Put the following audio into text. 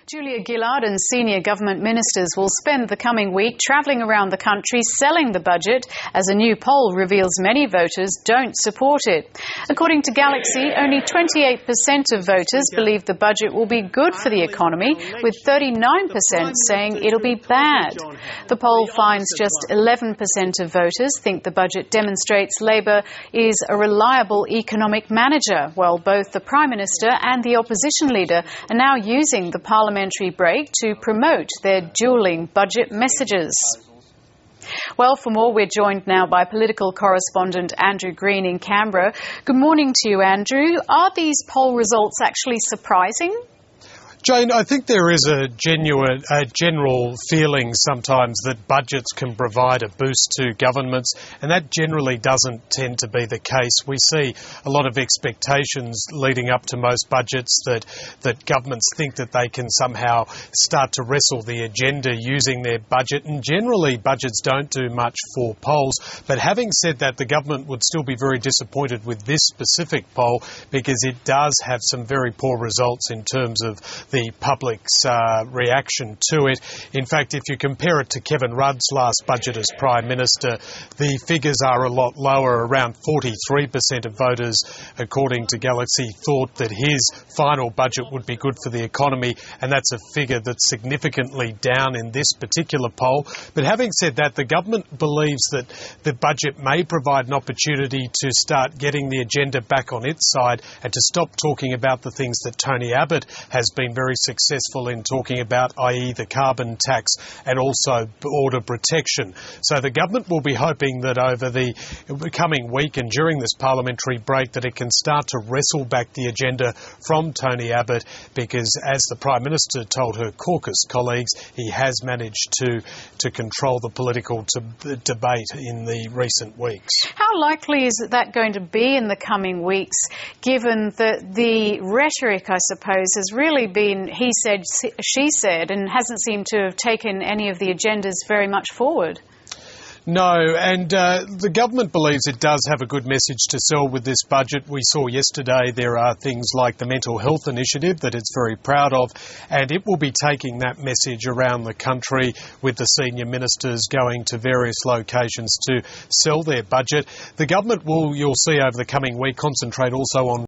Julia Gillard and senior government ministers will spend the coming week travelling around the country selling the budget, as a new poll reveals many voters don't support it. According to Galaxy, only 28% of voters believe the budget will be good for the economy, with 39% saying it'll be bad. The poll finds just 11% of voters think the budget demonstrates Labor is a reliable economic manager, while both the Prime Minister and the opposition leader are now using the parliamentary break to promote their duelling budget messages. Well, for more, we're joined now by political correspondent Andrew Green in Canberra. Good morning to you, Andrew. Are these poll results actually surprising? Jane, I think there is a general feeling sometimes that budgets can provide a boost to governments, and that generally doesn't tend to be the case. We see a lot of expectations leading up to most budgets that governments think that they can somehow start to wrestle the agenda using their budget, and generally budgets don't do much for polls. But having said that, the government would still be very disappointed with this specific poll because it does have some very poor results in terms of the public's reaction to it. In fact, if you compare it to Kevin Rudd's last budget as Prime Minister, the figures are a lot lower. Around 43% of voters, according to Galaxy, thought that his final budget would be good for the economy, and that's a figure that's significantly down in this particular poll. But having said that, the government believes that the budget may provide an opportunity to start getting the agenda back on its side and to stop talking about the things that Tony Abbott has been very successful in talking about, i.e. the carbon tax and also border protection. So the government will be hoping that over the coming week and during this parliamentary break that it can start to wrestle back the agenda from Tony Abbott, because as the Prime Minister told her caucus colleagues, he has managed to control the political debate in the recent weeks. How likely is that going to be in the coming weeks, given that the rhetoric, I suppose, has really been he said, she said, and hasn't seemed to have taken any of the agendas very much forward? No, and the government believes it does have a good message to sell with this budget. We saw yesterday there are things like the mental health initiative that it's very proud of, and it will be taking that message around the country with the senior ministers going to various locations to sell their budget. The government will, you'll see over the coming week, concentrate also on